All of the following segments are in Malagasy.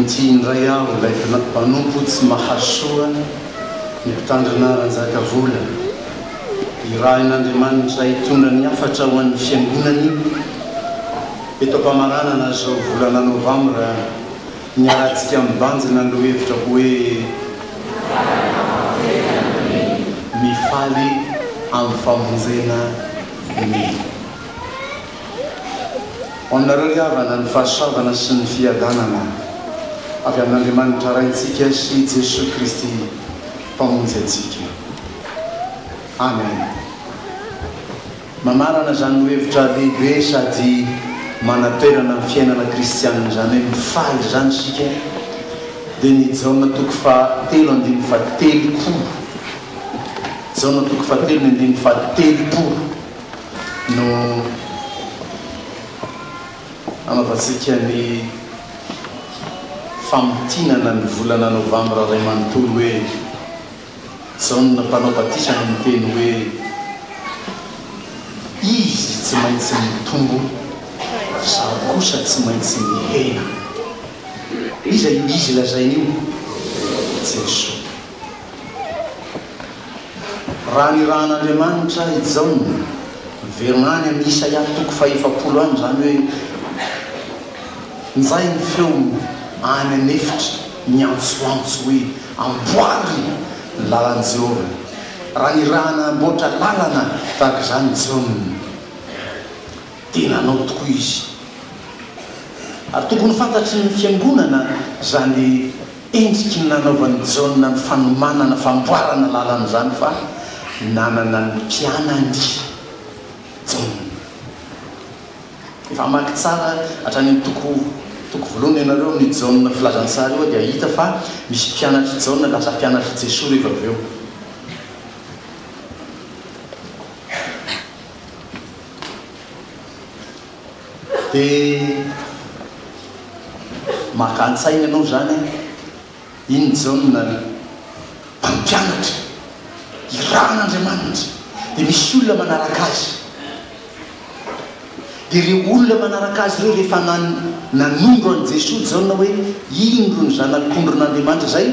Ty indray aho ilay mpanompo tsy mahasoa ny mpitandrina ranjaka vola. Irahin'Andriamanitra hitondra ny afatra ho an'ny fiangonany eto am-pamaranana zao volana novambra niarantsika mibanjina no hevitra hoe mifaly amin'ny famonjena ny aminareo riavana ny fahasoavana sy ny fiadanana avy amin'Andriamanitra raintsika sy Jesosy Kristy mpamonjy antsika. Amen. Mamarana zany no hevitra lehibe sady manatoerana ny fiainana kristianina zany hoe mifaly zany sika dia ny jaona toko fahatelo andiny fahatelopolo jaona toko fahatelo ny andiny fahatelopolo no anaovantsika ny famotinana ny volana novambra ray manontolo hoe jaona mpanao batisana ny teny hoe izy tsy maintsy mitombo zaho kosa tsy maintsy mihena. Iza io izy lazain'io? Jesosy. Raha ny rahan'Andriamanitra ijaona miverina any amin'ny Isaia toko faha-efapolo any zany hoe nizay ny feo any anefitra miantsoantso hoe amboary ny lalan'i Jehova. Raha ny rahan'amboatra lalana tahaka izany jaona tena anao tokoa izy. Ary tokony fantatry ny fiangonana zany endriky ny nanaovan'ny jaona ny fanomanana famboarana lalana zany fa nanana ny mpianany jaona. Efa maky tsara hatrany toko voalohany ianareo ny jaona filazantsara io dia hita fa misy mpianatry jaona lasa mpianatry Jesosy rehefa avy eo. Dia maka-antsaina ianao zany iny jaona mpampianatra irahan'Andriamanitra dia misy olona manaraka azy. Dia ireo olona manaraka azy ireo rehefa nanondro an' Jesosy jaona hoe indro ny zanak'ondron'Andriamanitra zay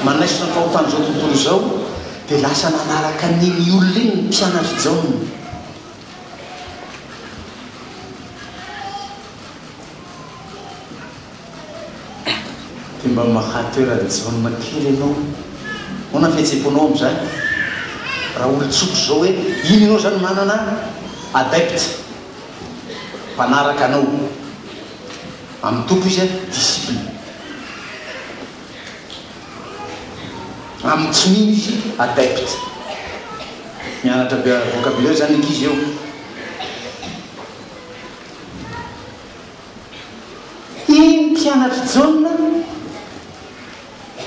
manaisina ny fahotany zao tontolo zao dia lasa nanaraka an'iny olona iny ny mpianatry jaona. Dia mba mahatoerany jaona kely ianao hoana fihetseham-ponao amin'izay. Raha olo-tsoko zao hoe iny ianao zany manana adepte mpanaraka anao amin'ny tompo izy disciple, amin'ny tsy mino izy adepte mianatra vocabulaire zany ankizy eo. Iny mpianatry jaona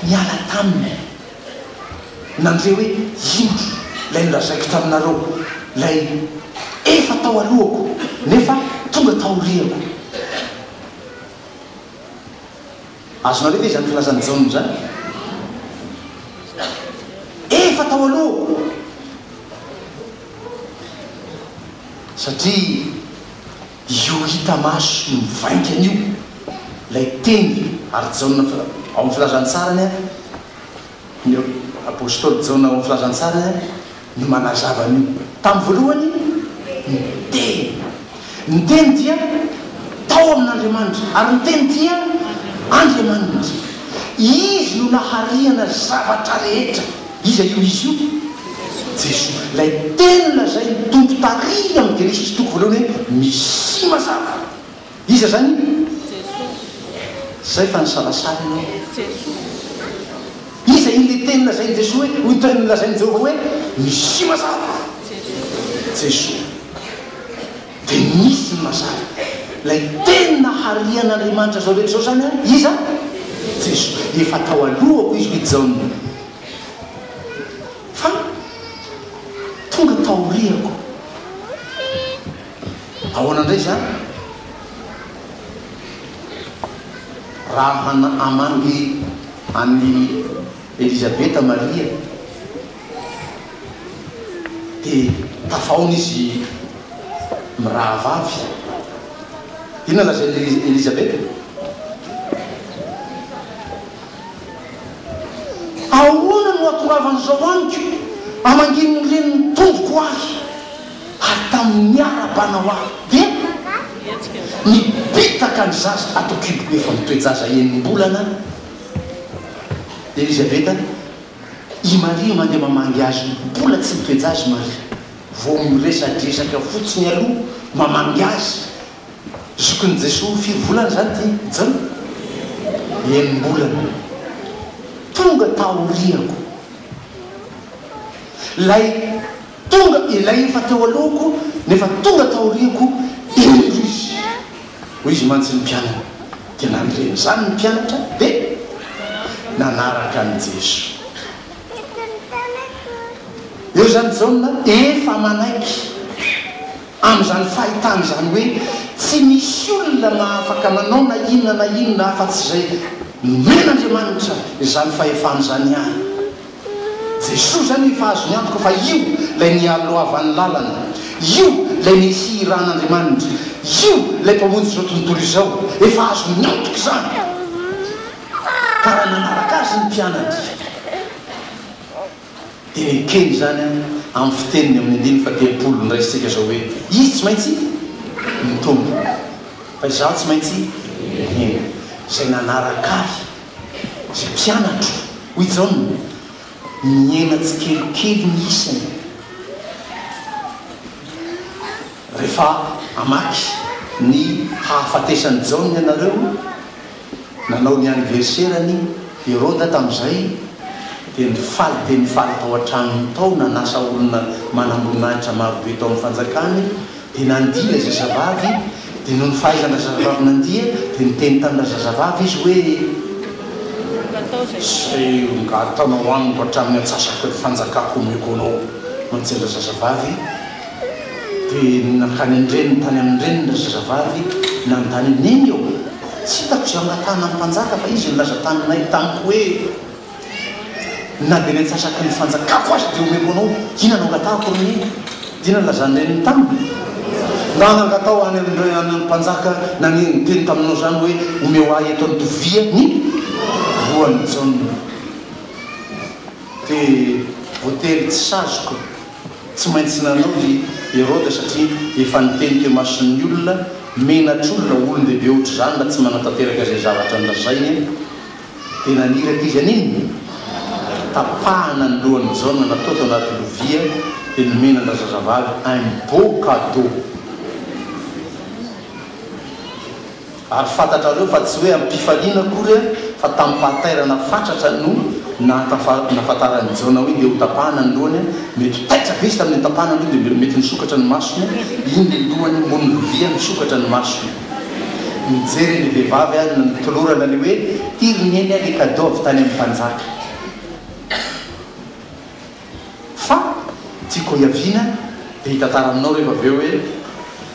miala taminy nandre hoe indro lay nolazaiko taminareo lay efa tao alohako nefa tonga taoriako. Azonareo ve zany filazan'ny jaona zany? Efa tao alohako satria io hita maso mivainga an'io lay teny ary jaona ao amin'ny filazantsarany ny apôstôly jaona ao amin'ny filazantsarany ny manazava an'io tamin'ny voalohany ny teny dia tao amin'Andriamanitra ary ny teny dia Andriamanitra. Izy no nahariana zavatra rehetra. Iza io izy io? Jesosy. Lay teny lazay ny tompo tarihy amin'ny Genesisy toko voalohany hoe misy mazava. Iza zany? Zay fa nisalasala ianao. Iza iny le teny lazain'i Jesosy hoe hoy teny lazain'i Jehova hoe misy mazava. Jesosy. Dia misy ny mazava. Lay teny naharian'Andriamanitra zao rehetra zao zany iza? Jesosy. Efa tao alohako izy ho jaona fa tonga taoriako. Ahoana indray zany? Raha amangy an'ny Elizabeta Maria dia tafaony izy mirahavavy. Inona lazain'i Elizabeta? nahatongavan'izao aniko amanginy reny nitomboko ahy ary tamin'ny ara-banao ahy dia nipitaka ny zaza atokiboko efa mitoejaza enim-bolana Elisabeta i Maria mandeha mamangy azy mbola tsy mitoejazy Maria vao miresadresaka fotsiny aloha mamangy azy zokiny Jesosy firy volana zany ty jano enim-bolana tonga taoriako lay tonga ilay efa teo alohako nefa tonga taoriako izy hoy izy mantsy ny mpianatra dia nandreny zany ny mpianatra dia nanaraka ny Jesosy eo zany jaona efa manaiky amin'izany fahitany zany hoe tsy misy olona mahafaka manao na inona afa-tsy zay men'Andriamanitra izany fahefany zany ihany Jesosy zany efa azo ny antoka fa io lay nialoavan'ny lalana io lay nisy iran'Andriamanitra io lay mpamonjy zao tontolo izao efa azo ny antoka zany ka raha nanaraka azy ny mpianatra dia kely zany amin'ny fiteniny amin'ny andiny fa telopolo ny raisitsika zao hoe izy tsy maintsy mitombo fa izaho tsy maintsy zay nanaraka ahy zay mpianatra hoy zao miaina tsy kelikely ny isany rehefa amaky ny hahafatesany jaony ianareo nanao ny anniverserany Herôda tamin'izay dia nifaly tao an-trano tao nanasa olona manamboninahitra marobe tao amin'ny fanjakany dia nandiha zazavavy dia noho ny fahaizana zazavavy nandiha dia niteny tamina zazavavy izy hoe say nga ataonao amiko hatramin'ny atsasaka fanjakako omeko anao mantsendra zazavavy dia nakany andreniny tany amin'nyreny na zazavavy nanontany neny eo tsy hitako zay angatana amin'ny mpanjaka fa izy nilaza taminay tamiko hoe na dia ny atsasaka ny fanjakako azy dia omeko anao ina no angatahako rony dina lazanreniny taminy na nangatao any amin'ny mpanjaka naniteny taminao zany hoe omeo ahy eto nitovia ny voany jaona dia voatery tsy sazoko tsy maintsy nanao i Herôda satria efa nitenika mason'ny olona menatr'olona olon-dehibe ohatry zany na tsy manatanteraka zay zavatra nolazainy dia naniraka izy aniny tapahana ny lohan'ny jaona natao tao anaty lovia dia nomenana zazavavy un beau cadeau ary fantatrareo fa tsy hoe ampifaliana akory fa tamin'ny pahatairana fatratra no nafantarany jaona hoe dia ho tapahana ny lohany mety taitra be izy tamin'ny tapahana ny dia mety nisokatra ny masony iny le lohany mony lovia nisokatra ny masony mijery ny vehivavy any nitolorana le hoe tiriny eny le cadeau avy tany amin'ny mpanjaka fa tiako hiaviana dia hitantara aminao rehefa aveo hoe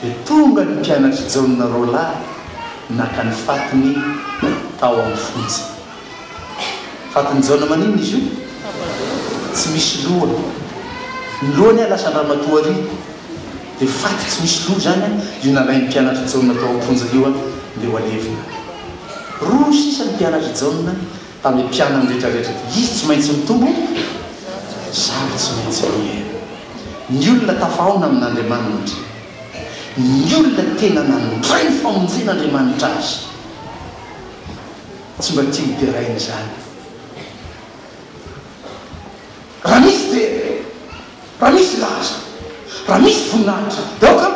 dia tonga ny mpianatra jaona rola naka ny fatiny tao amin'ny fontsy fatiny jaona manino izy io tsy misy lohany ny lohany lasa ramatoary dia faty tsy misy loha zany io nalay ny mpianatra jaona tao amponja io dia ho alevina roa sisa ny mpianatra jaona tamin'ny mpianany rehetrarehetra izy tsy maintsy mitombo zary tsy maintsy miena ny olona tafaona amin'Andriamanitra ny olona tena nandray ny famonjen'Andriamanitra azy tsy mba tia hoterainy zany raha misy dia raha misy laza raha misy voninahitra dia aoka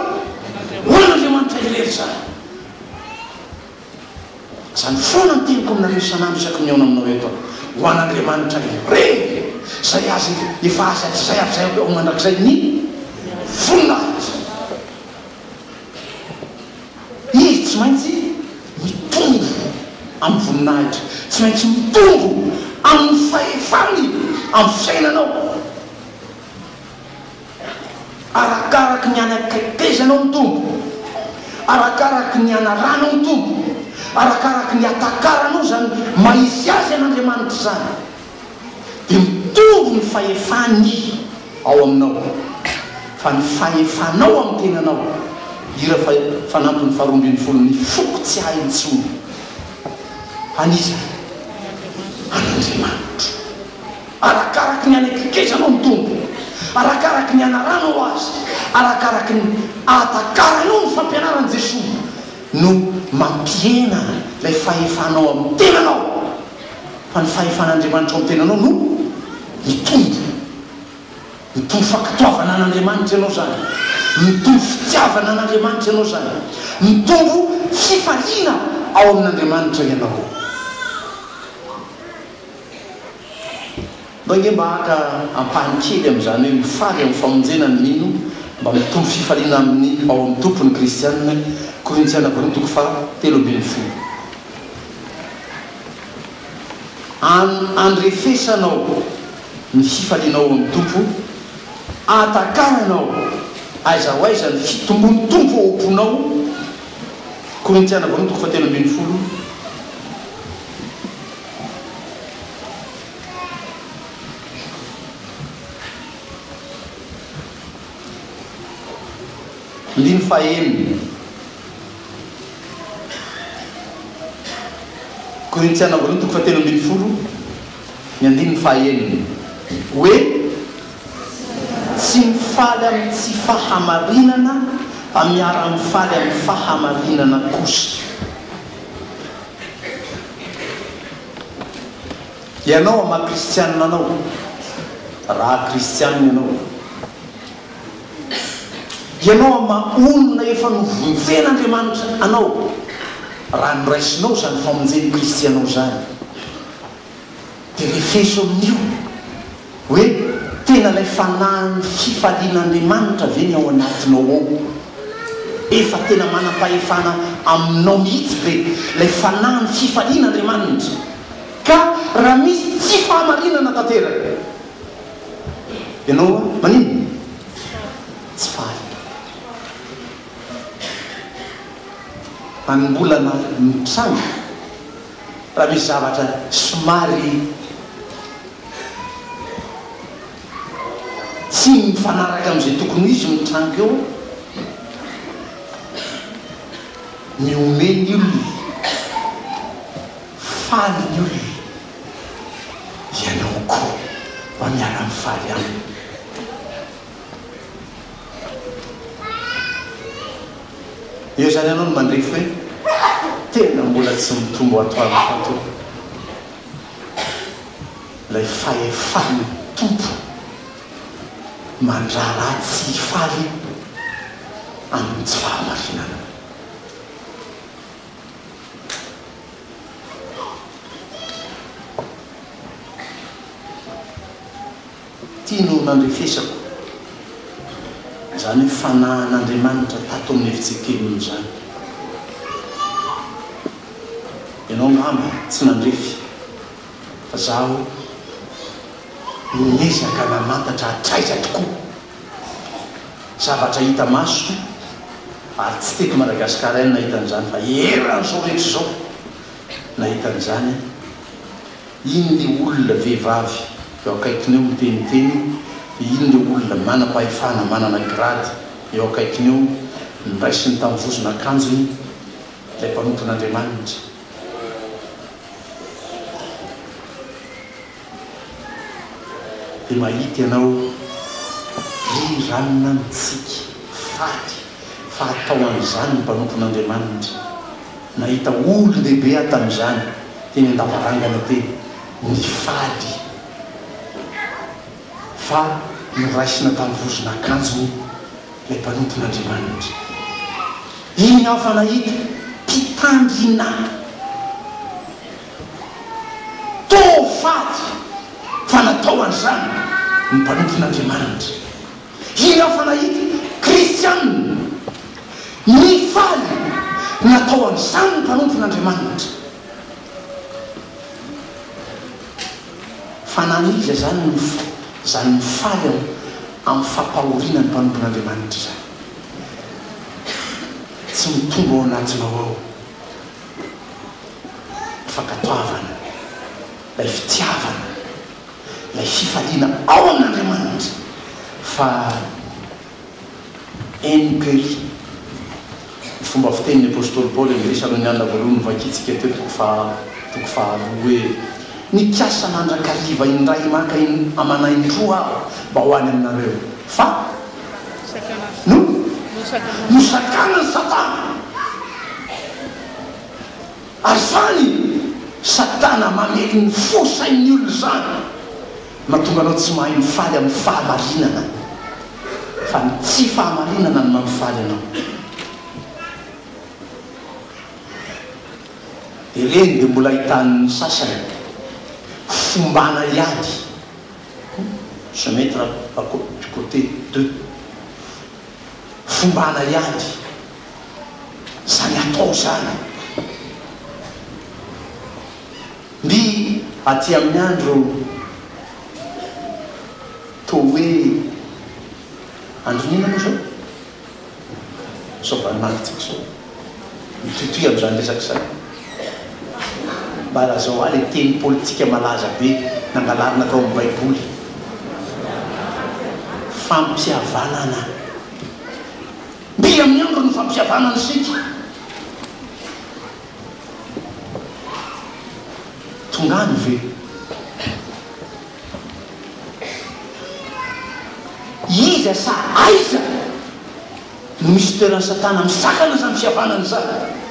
olon'Andriamanitra irery zany zany foana ny teniko aminareo isan'andro isaky miaona aminao eto ho an'Andriamanitra ireny zay azy efa azy zay avy zay ao mandrakizay ny voninahitra izy tsy maintsy mitombo amin'ny voninahitra tsy maintsy mitombo amin'ny fahefany amin'ny fiainanao arakaraky ny anakaikezanao mitombo arakaraky ny anaranao mitombo arakaraky ny atakaranao zany mahisy azy an'Andriamanitra zany dia mitombo ny fahefany ao aminao fa ny fahefanao amin'ny tenanao ira fanampony faharoambin'ny folo ny foko tsy hay intsony aniza an'Andriamanitra arakaraky ny anekrikezanao ny tompo, arakaraky ny anaranao azy, arakaraky ny atakaranao ny fampianaran'i Jesosy no mampiena lay fahefanao amin'ny tenanao. Fa ny fahefan'Andriamanitra amin'ny tenanao no mitombo fankatoavana an'Andriamanitra ianao zany, mitombo fitiavana an'Andriamanitra ianao zany, mitombo fifaliana ao amin'Andriamanitra ianao. Mba mba haka ampanikely amin'izany hoe mifaly amin'ny famonjena ny mino mba mitombo fifaliana amin'ny ao amin'ny tompony kristianina. Korintiana voalohany toko 3:10. Andrefesanao ny fifalianao amin'ny tompo, atakaranao aiza ho aiza ny fitombony tompo ao am-ponao. Korintiana voalohany toko 3:10. Ndiny faheniny. Korintiana voalohany toko 3:10, ny andininy faheniny hoe tsy mifaly amin'ny tsy fahamarinana fa miara-mifaly amin'ny fahamarinana kosa. Ianao ama kristianina anao, raha kristianina ianao ama olona efa novonjen'Andriamanitra anao, raha noraisinao zany famonjeny kristianao zany, dia refeso amin'io hoe tena ilay fanahy fifalian'Andriamanitra ve ny ao anatinao ao, efa tena manam-pahefana aminao mihitsy ve ilay fanahy fifalian'Andriamanitra. Ka raha misy tsy fahamarinana tanteraka, ianao manino tsy faly. Manombolana mitranga raha misy zavatra somary tsy mifanaraka amin'izay tokony izy mitranga eo, miomeny olona, faly ny olona, ianao koa mba miara-mifaly aminy. Eo zany ianao no mandrefy hoe tena mbola tsy mitombo atoavy fato ilay fahefan'ny tompo mandrara tsy faly amin'ny tsy fahamarinana. Tia no nandrefesako zany hoe fanahan'Andriamanitra tato amin'ny efitsekeliny zany. Ianao ngamba tsy nandrefy, fa zaho miezaka namantatra hatraiza tokoa zavatra hita maso, ary tsy teko Madagasikara ihany nahitan'izany fa eran'izao rehetra zao nahitan'izany. Iny le olona vehivavy eo akaikiny eo miteniteny, iny le olona manam-pahefana, manana grady eo akaikiny eo niraisiny tamin'ny vozon'akanjony ilay mpanompon'Andriamanitra. Dia mahita ianao riranina mitsika faly fa atao an'izany ny mpanompon'Andriamanitra. Nahita olo lehibe atamin'izany teny an-davarangana teny ny faly, fa niraisina tamin'ny vozon'akanjony ilay mpanompon'Andriamanitra. Iny aho fa nahita mpitandrina to faly fa natao an'izany ny mpanompon'Andriamanitra. Iny aho fa nahita kristianina ny faly natao an'izany ny mpanompon'Andriamanitra. Fa naniza zany mifaly amin'ny fampahoriana ny mpanompon'Andriamanitra zany, tsy mitombo ao anatinao ao fankatoavana, lay fitiavana, lay fifaliana ao amin'Andriamanitra, fa enpery. Ny fomba fitenin'ny apôstôly Paoly amin'ny Tesalonianina voalohany vakitsika teo toko faharoa hoe nikasa mandrakariva indray maka amanaindroa aho mba ho any aminareo fa nosakana ny satana ary zany satana mamely ny fosain'ny olo zany mahatonga anao tsy mahay mifaly amin'ny fahamarinana fa ny tsy fahamarinana no mamifaly anao ireny dia mbola hitan'ny sasany fombana iady se mettre à côté deux fombana iady zany atao zany mby aty amin'ny andro to hoe andro nina moa zao sobanalitsika so mitotoy am'izany resaky zany mba raha zao aly teny politika malaza be nangalarina tao amin'ny baiboly fampiavanana mby amin'ny andro ny fampiavanana sika tongany ve iza sa aiza no misy toerany satana misakana zany fihavanana zany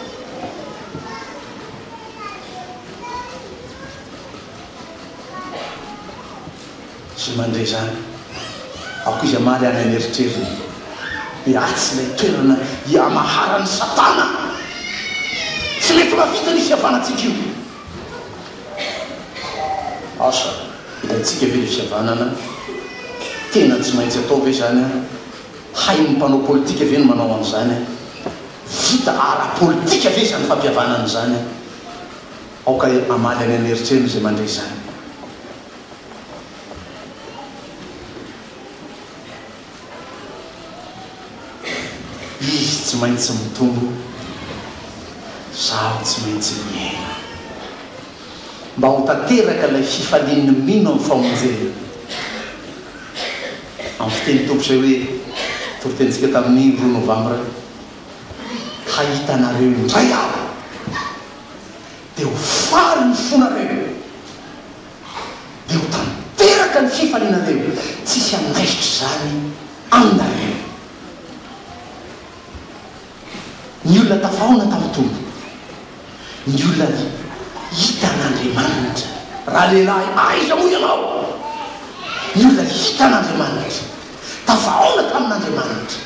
sy mandray zany ako izy amaly any aneritreriny miatsy lay toerana iamaharan'ny satana tsy mety mavita ny fihavanantsika io asa hitantsika ve le fihavanana tena tsy maintsy atao ve zany hain'ny mpanao politika ve no manao an'izany vita ara-politika ve zany fampihavanana zany aoka amaly any aneritreriny zay mandray zany izy tsy maintsy mitombo zaho tsy maintsy miaina mba ho tanteraka ilay fifalian'ny mino amin'ny famonjena amin'ny fiteny tompo zay hoe toritentsika tamin'ny 2 novambra hahitanareo indray aho dia ho fary ny fonareo dia ho tanteraka ny fifalianareo tsisy anaisitry zany aminareo ny olona tafaona tamin'ny tompo ny olona hitan'Andriamanitra raha lehilahy aiza moa ianao ny olona hitan'Andriamanitra tafaona tamin'Andriamanitra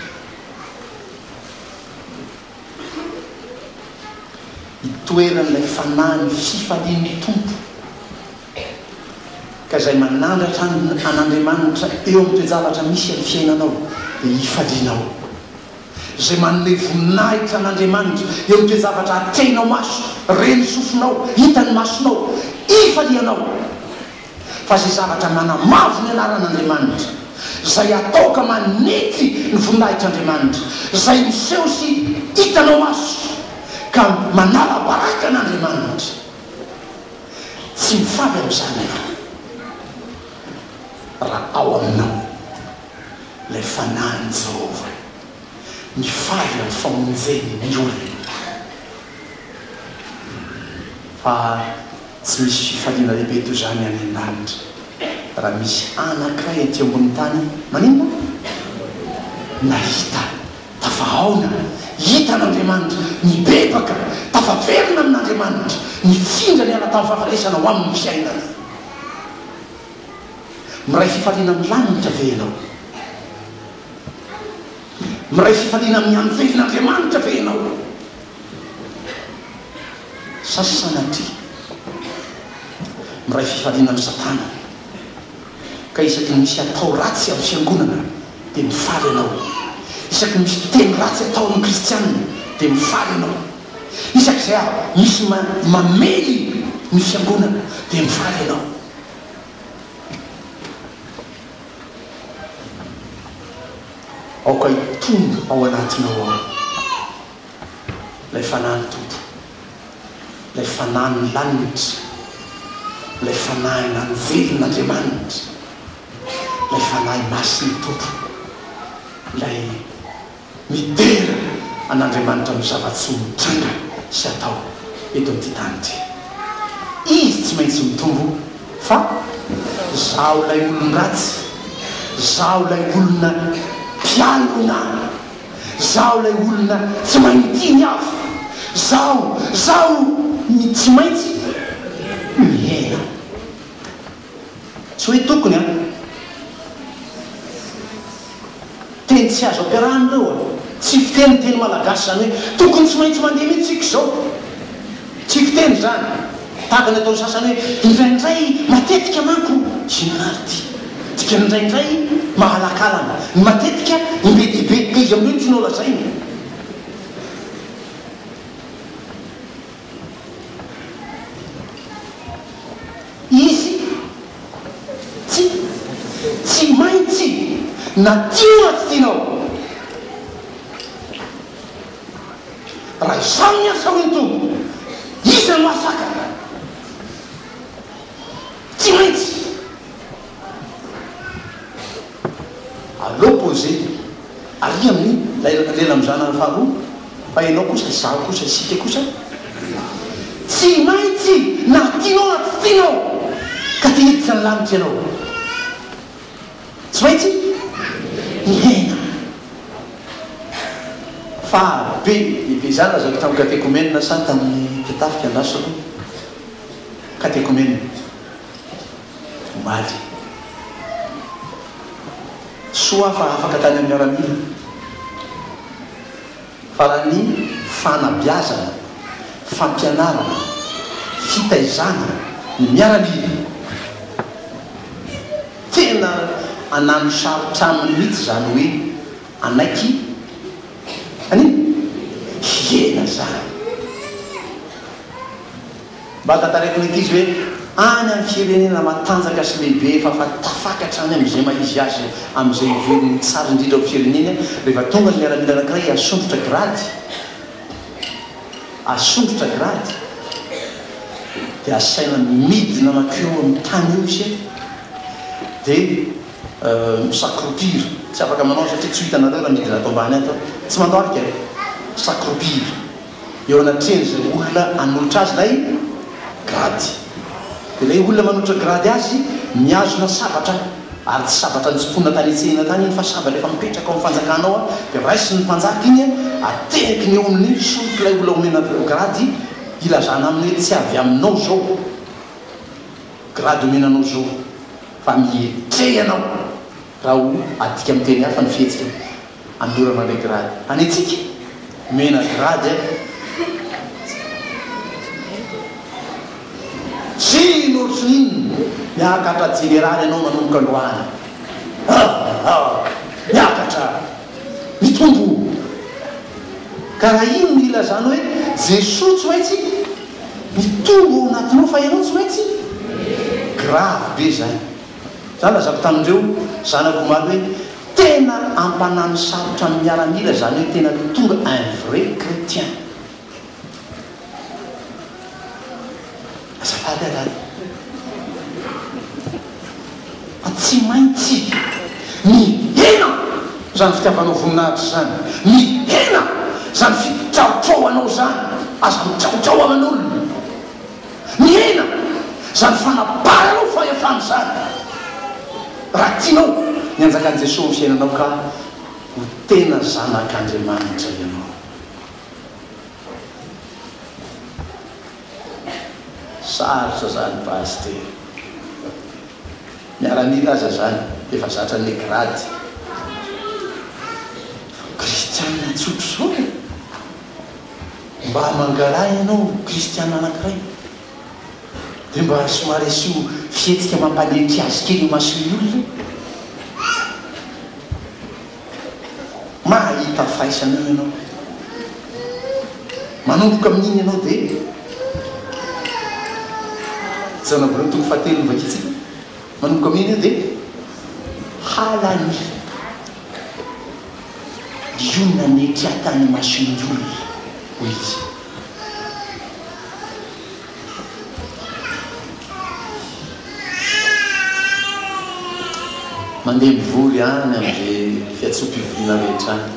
hitoeran'ilay fanahy ny fifalian'ny tompo ka zay manandratra an'Andriamanitra eo amin'ny toejavatra misy amin'ny fiainanao dia hifalianao zay manome voninahitra an'Andriamanitra eo amin'ny toejavatra atrehinao maso reny sofinao hitany masonao ifalianao fa zay zavatra manamavo ny anaran'Andriamanitra zay atao ka manety ny voninahitr'Andriamanitra zay miseho sy hitanao maso ka manala-baraka an'Andriamanitra tsy mifaly amin'izany ianao raha ao aminao lay fanahin'i Jehova mifaly amin'ny famonjeny ny olona fa tsy misy fifaliana lehibe toy zany any an-danitra raha misy anankiray aty ambony tany maninona nahita tafahaona hitan'Andriamanitra nibebaka tafaverina amin'Andriamanitra nifindra ny ana tamin'ny fahafaresana ho amin'ny fiainana miray fifaliana amin'ny lanitra ve ianao miray fifaliana amin'ny anjelin'Andriamanitra ve ianao sasanatry miray fifaliana amin'ny satana ka isaky misy atao ratsy amin'ny fiangonana dia mifaly ianao isaky misy teny ratsy atao amin'ny kristianina dia mifaly ianao isaky zay misy mamely ny fiangonana dia mifaly ianao aoka hitonga ao anatinao ao lay fanahy ny tompo lay fanahy ny lanitra lay fanahy nanvelon'Andriamanitra lay fanahy masin'ny tompo lay midera an'Andriamanitra amin'ny zava-tsy mitranga sy atao eto amin'ity tany ity izy tsy maintsy mitombo fa zaho lay olon-dratsy, zaho lay olona mpialona, zaho lay olona tsy magnitiny afa, zaho tsy maintsy mihena. Tsy hoe tokony a teny tsy azo ampiarahany reo a, tsy fiteny teny malagasy zany hoe tokony tsy maintsy mandeha mihitsika zao, tsy fiteny zany. Tahaka ny ataony sasany hoe indraindray matetika manko zinonary ty, tika indraindray mahalakalana, ny matetika imbedehibe ka izy amin'io tsy nao lazainy. Izy tsy maintsy na tiana tsy tianao, raha izany ny asa hoe tompo izy ny masaka tsy maintsy alopposé ary amin'ny lela amizana ny faharoa fa ianao kosa zaho kosa sika kosa tsy maintsy na tianao na tsy tianao ka tehitsa ny lamitsy ianao, tsy maintsy mihena. Fa be zany lazako tamin'ny katekomena sa tamin'ny pitafika andasako katekomena omaly soa fa afaka tany amin'ny miaramila fa raha ny fanabiazana, fampianarana, fitaizana ny miaramila tena anano sarotra aminy mihitsy zany hoe anaiky hiena zany. Mba tantaraiky ny izy hoe any amin'ny firenena matanjaka sy lehibe efa tafakatra any am'izay maizy azy am'izay ivelony tsara indrindra ho firenena, rehefa tonga ny miaramila anankiray asondrotra grady dia asaina midina makeo amin'ny tany eo izy dia misakropira, tsy afaka manao satria tsy hitanareo raha midina atao ambany ato, tsy mandoarika sakropira eo anatreny zay olona anolotra azy lay grady, dia lay olona manolotra grady azy miazona sabatra ary tsy sabatra nitsipona tany etsehina tany iny fa sabatra efa mipetraka ao amin'ny fanjakanao a, dia raisy ny mpanjaka iny atehiky ny eo amin'ny soloko lay olona omena grady ilazana aminy hoe tsy avy aminao zao grady omenanao zao fa mietre anao raha ho adika amin'ny teny hafa ny fihetsika andorana le grady. Any antsika mena grady sino ry sinino miakatra jeneraly ianao manomboka androany, miakatra mitombo ka raha ino ny ilazana hoe Jesosy tsy maintsy mitombo ao anatinao fa ianao tsy maintsy grave be zany. Zany lazako tamindreo zanako omaly hoe tena ampanano sarotra amin'ny miaramila zany hoe tena tonga un vrai chrétien. Azafady alany fa tsy maintsy mihena zany fitiavanao voninahitra zany, mihena zany fitraotraoanao zany, aza mitraotrao amin'olona, mihena zany fanaparanao fahefany zany. Raha tianao ny anjakan'i Jesosy fiainanao ka ho tena zanak'Andriamanitra ianao. Sarotra zany paster, miaramila aza zany efa zatra ny grady kristianina tsotro zao mba mangalay ianao kristianina anankiray dia mba somary asio fihetsika mampanetry azy kely masoy olona mahita faisana io ianao manomboka amin'iny ianao dia zana voalohany tonga fahatelo ny vakitsika manomboka amin'iny io dia halany io nanetry atany masoy olona ho izy. Mandeha mivory any amin'izay fiatsoam-pivoriana rehetra any.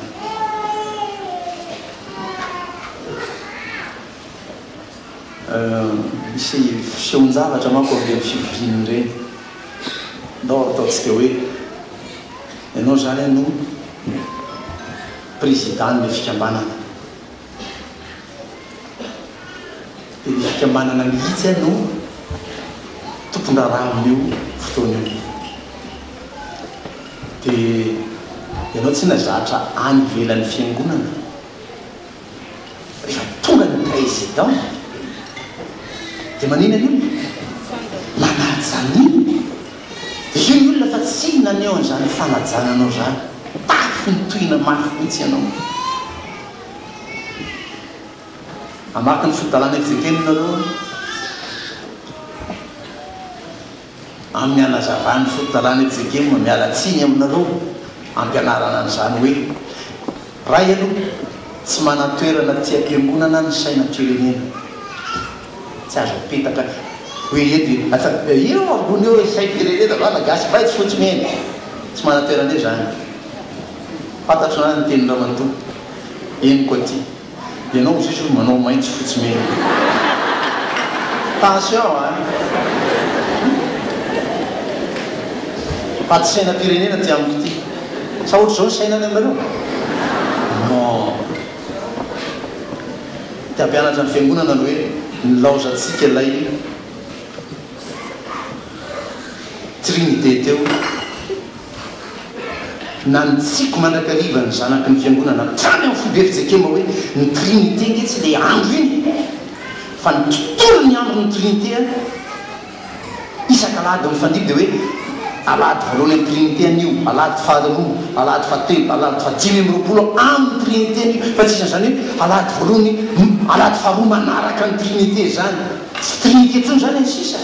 misy fisehoan-javatra manko am'le fividianiny ireny ndao ataontsika hoe ianao zany no président le fikambanana dia le fikambanana mihitsy a no tompon-draharaha amin'io fotoana io dia ianao tsy nazatra any ivelan'ny fiangonana rehefa tonga ny président dia manina ny olona manaty zany iny dia io ny olona fa tsy naneo an'izany fanajananao zany tafy ny tohina mafy mihitsy ianao amaky ny fotalana exekeninareo amin'ny anazavany fotalana exekema miala tsiny aminareo ampianarana an'izany hoe ray aloha tsy manatoerana ty am-piangonana ny sainam-pirenena tsy azo apetaka hoe edy io ambony eo saim-pirenena valagasy fa tsy fotsy mena tsy manatoerana eo zany fantatro na ny tenin ramanto eny koa ty ianao zisy manao maintso fotsy mena tension a fa tsy sainam-pirenena ty amiko ty sa ohatry zao ny sainany aminareo non ty ampianatra ny fiangonana no hoe nilaozantsika ilay trinité teo na ny tsiko mandrakariva ny zanaky ny fiangonana trany amin'ny fiberizekema hoe ny trinité nge tsy le andro iny fa ny tontolo ny andro ny trinité isan-kalady mifandimy dia hoe alady voalohany amin'ny trinité anio alady faharoa alady fahatelo alady fahadimy amin'ny roapolo amin'ny trinité anio fa tsy isan'izany hoe alady voalohany alady faharoa manaraka ny trinité zany tsy trinité tsony zany any sisa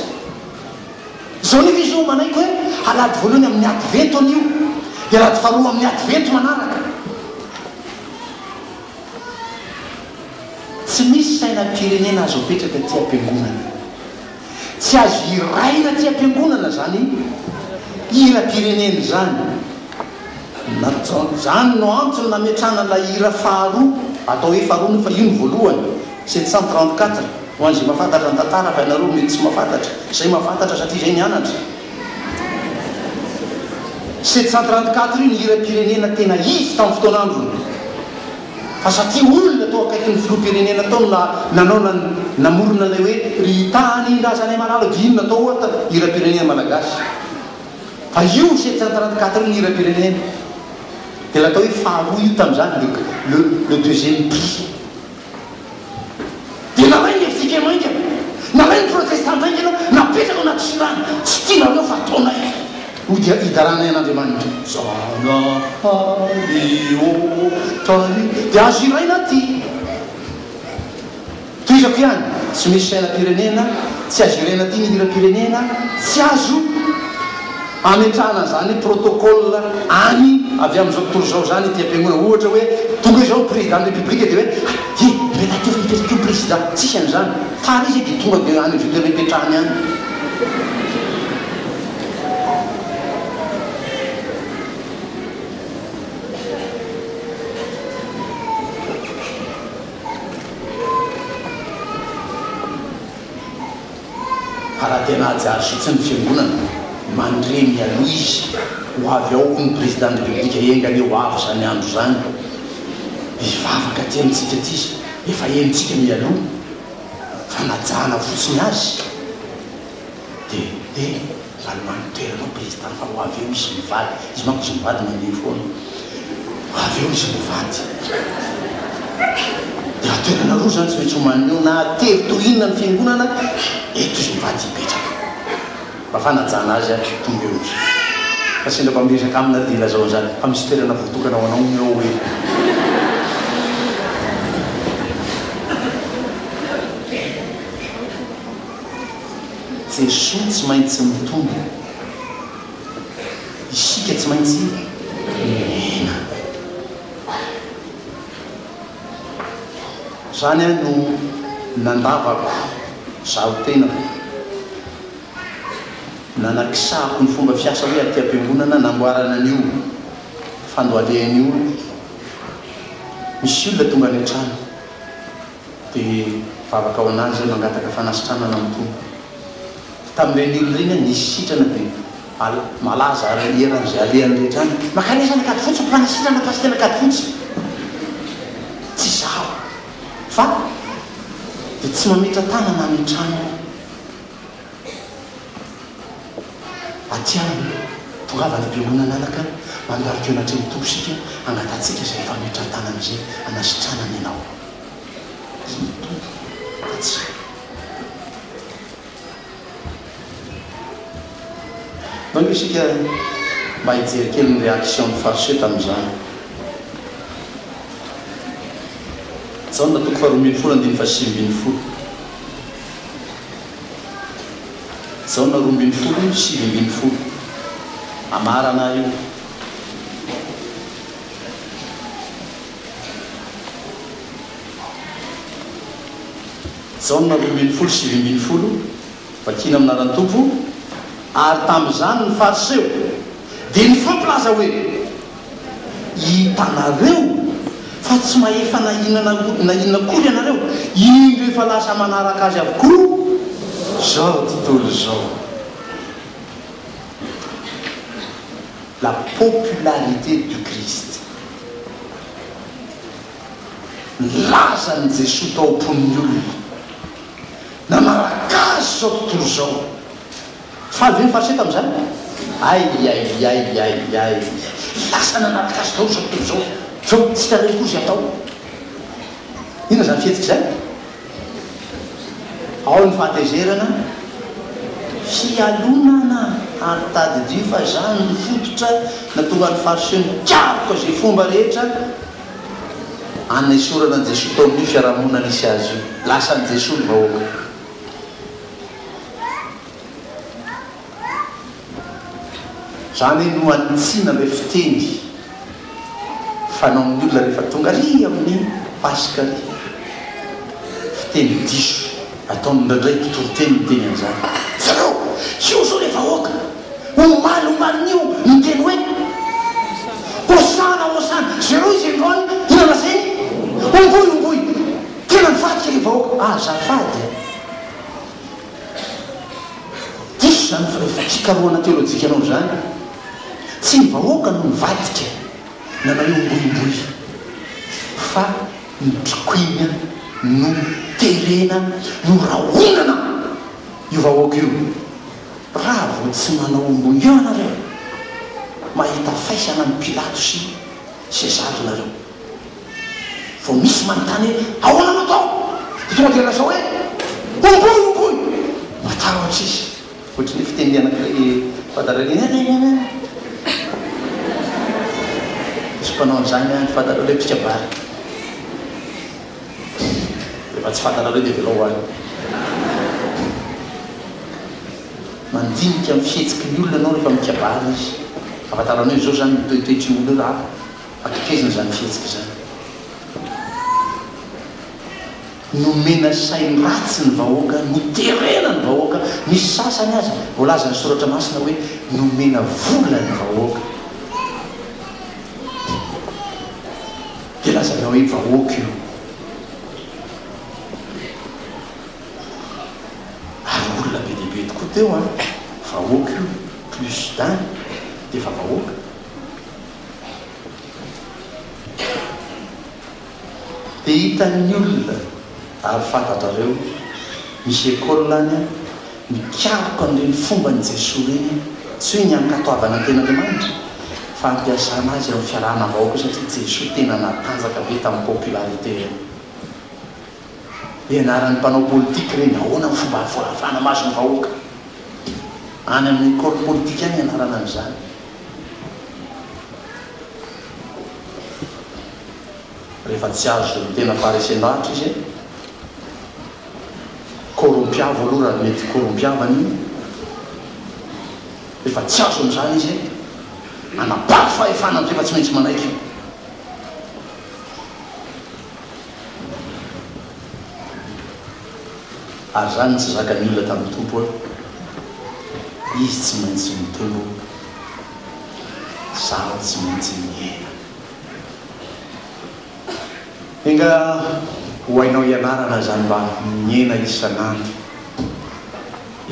zao nefa izy io manaiky hoe alady voalohany amin'ny advento anio dia alady faharoa amin'ny advento manaraka tsy misy sainam-pirenena azo apetraka ty am-piangonana tsy azo iraina ty am-piangonana zany hira-pireneny zany zany no antony nametrana la hira faharoa atao hoe faharoa no fa io ny voalohany 734 ho an'izay mahafantatra ny tantara fa ianareo mety tsy mahafantatra zay mahafantatra satria zay mianatra 734 io ny hira-pirenena tena izy tamin'ny fotoan'androny fa satria olona tao akaiky ny filoam-pirenena tao nanao namorona lay hoe ry tany indrazanay malala inona tao ohata hira-pirenena malagasy fa io 734 io ny hira-pirenena dia latao hoe faharoa io tamin'izany le deuxième prix dia nalay ny efikema inga nalay ny protestanta inga anao napetraka anaty silany tsy tianareo fa ataonay ho dia hidaranay an'andriamanitra zanahaliotany dia azo iraina ty toizako ihany tsy misy sainam-pirenena tsy azo iraina ty ny hira-pirenena tsy azo ametrahana zany protocole any avy amin'izao tontolo zao zany ty am-piangonana ohatra hoe tonga izao président de république dia hoe metaty fa hipetraka io président tsisy an'izany fara izy dia tonga dia any zao toerana hipetrahany any raha tena ajary sotsy ny fiangonana mandre mialoha izy ho avy ao ny président de république engany eo avy zany andro zany ivavaka ty amintsika ty izy efa enitsika mialoha fa najana fotsiny azy dia valomany toeranao président fa ho avy eo izy mivady izy manko izy mivady mandeha foana ho avy eo izy mivady dia atoerana roa zany tsy maintsy homaneo na tery tohinona ny fiangonana eto izy mivady hipetraka mba fanajana azy a tonga eo izy fa sendra mpamiresaka amina dila zao zany fa misy toerana voatokana ho anao eo hoe jesoa tsy maintsy mitondra isika tsy maintsy mena zany a no nandavako zaho tena nanakisahako ny fomba fiasa hoe aty am-piangonana namboarana an'io fandoalean'io misy olona tonga any an-trano dia favaka ao anazy hoe mangataka fanasitranana amin'ny tompo tamin'ireny olona reny nisy sitrana dia malaza eran'izay alehany rehetra any makanesana kady fotsy mpanasitrana fa sy tena kady fotsy tsy zaho fa dia tsy mamitra tanana amin'ny trano atyany tongavany be ona nanaka mandarika eo anatreny toposika angatatsika izay efa mitra tanana izay anasitranana ianao donc isika mba hijery kely ny réaction ny fariseo tamin'izany zao na toko faharoambin'ny folo andiny fa sivambin'ny folo zao na roambin'ny folo sivambin'ny folo amarana io zao na roambin'ny folo sivambin'ny folo vakina aminaran'ny tompo ary tamin'izany ny fariseo dia nifampilaza hoe hitanareo fa tsy maefa nainona kory ianareo ino efa lasa manaraka azy avokoa zao tontolo zao la popularité du Christ lazany Jesosy tao am-pon'ny olona nanaraka azy zao tontolo zao faly ve ny fariseo tamin'izany ay lasa nanaraka azy tao zao tontolo zao zao tsy tareo koa zay atao inona zany fihetsiky zay ao ny fahatezerana fialonana antadidio fa zany ny fototra na tonga ny fariseo nikaroko zay fomba rehetra anna isorana ny Jesosy tao amin'io fiarahamonina nisy azy io lasa ny Jesosy ny vahoaka zany no anitsina le fiteny fanao amin'ny olona rehefa tonga ry amin'ny pasika ry fiteny diso ataony ndraindray totoroteny miteny an'izany zareo io zao le vahoaka omalin'io miteny hoe osana zareo izy androany hinana zay omboy tena nifadika le vahoaka azafady diso zany fikaroana teolojika anao zany tsy ny vahoaka no nivadika nanao io omboimboy fa nitrikoina no terena no rahonana io vahoaka io raha vo tsy manao omboy io anareo mahita faisana ny Pilato sy Sezary nareo vo misy manontany ahoana anao tao dia tonga dia lasa hoe omboy matahotra izy ohatrany fiteny anak'iray fadarany misy mpanao an'izany ny fantareo le mpikabary rehefa tsy fantarareo dia velao any mandinika amin'ny fihetsiky ny olona anao rehefa mikabary izy afantaranao zao zany mitoetoetry ny olona raha akakezina zany fihetsiky zany nomena sainy ratsy ny vahoaka noterena ny vahoaka misy sasany azy voalaza ny soratra masina hoe nomena vola ny vahoaka dia lazana hoe vahoaka io ary olona be dehibe tokoa teo a vahoaka io plus d'un dia efa vahoaka dia hitan'ny olona ary fantatrareo misy ekôle any a mikaroko an'ireny fomba ny Jesosy reny tsy hoe ny ankatoavana ny ten'Andriamanitra fa ampiasana azy amin'ny fiarahana vahoaka satria Jesosy tena natanjaka be tamin'ny popularité reny ianaran'ny mpanao politika reny ahoana ny fomba ahafana maso ny vahoaka any amin'ny ekôle politika any ianarana an'izany rehefa tsy azo ny tena farisendahatra izy corrompiavo aloha raha mety corrompiavany io rehefa tsy azo amin'izany izy anapary fahefana rehefa tsy maintsy manaiky ary zany tsy zakany olona tamin'ny tompo hoe izy tsy maintsy mitolo zaho tsy maintsy miena enga ho hainao ianarana zany mba miena isanandro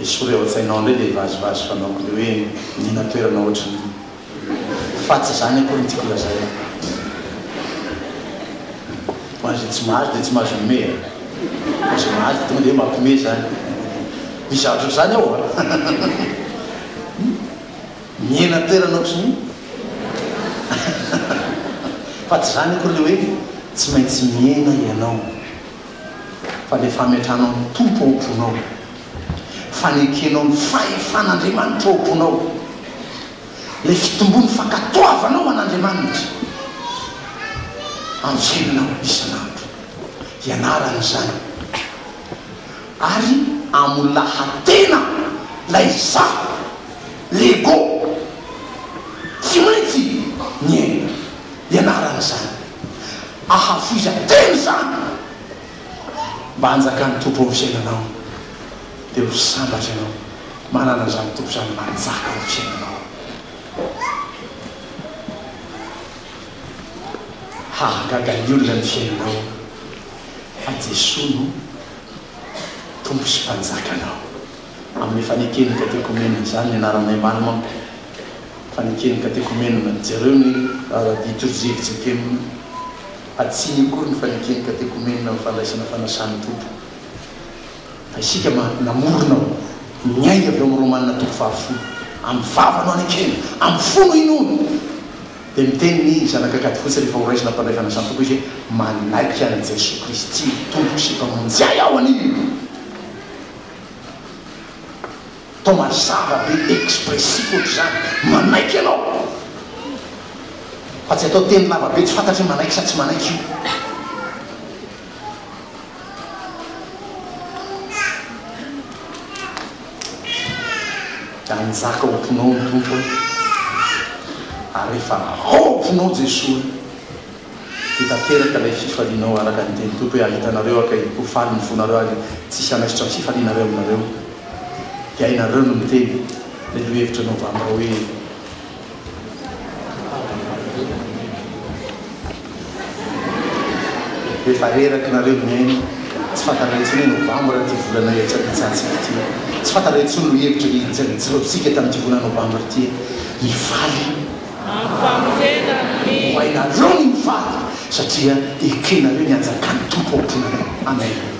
esoreo atsainao ndray le vazivazy fanaoko le hoe nina toerana ohatrany fatsy zany akory ny tiako lazay mazy tsy mahazo dia tsy mahazo nome azy mahazo tonga dia mampime zany misy atro zany ao a miena toerana ohatrany fatsy zany akory le hoe tsy maintsy miena ianao fa le fametranao ny tompo amponao fanekenao ny fahefan'Andriamanitra ao amponao le fitombony fankatoavanao an'Andriamanitra amin'ny fiainanao isanandro ianarana zany ary amolahatena lay za lego tsy maintsy miaina ianarana zany ahafoizateny zany mba hanjakany tompo amin'ny fiainanao dia ho sambatra ianao manana zany tompo zany manjaka amin'ny fiainanao hahagaga ny olona ny fiainanao fa Jesosy no tompo sy mpanjakanao amin'ny fanekeny katekomenina zany ianaranay maly manko fanekeny katekomenina jereo ny liturgie-tsekemina atsiny akory ny fanekeny katekomenina amin'ny fandraisana fanasany tompo fa isika namoronao miainga avy eo amin'ny romanina tompo fahafolo amin'ny vavanao anekeny amin'ny fono inono dia miteny ny zanakakady fotsy rehefa horaisina mpandray fanasany tompo izy hoe manaiky any Jesosy Kristy tompo sy mpamonjay ao an'io tao mazava be expressif ohatry zany manaiky ianao fa tsy atao teny lavabe tsy fantatry hoe manaiky sa tsy manaiky io da nizaka omponao ny tompo ary rehefa omponao Jesosy hitateraka ilay fifalianao araka ny teny tompo hoe ahitanareo aka hofaly ny fonareo ary tsisy anaisotra ny fifalianareo aminareo dia hainareo no miteny le lohevitra anao vamira hoe rehefa reraky nareo miaina tsy fantarentsony hoe novambra ty volana etsatsatsika ty tsy fantarentsony no hevitra ijerotsika tamin'ity volana novambra ty mifaly ho hainareo ny mifaly satria ekenareo ny anjakany tompo amponareo amen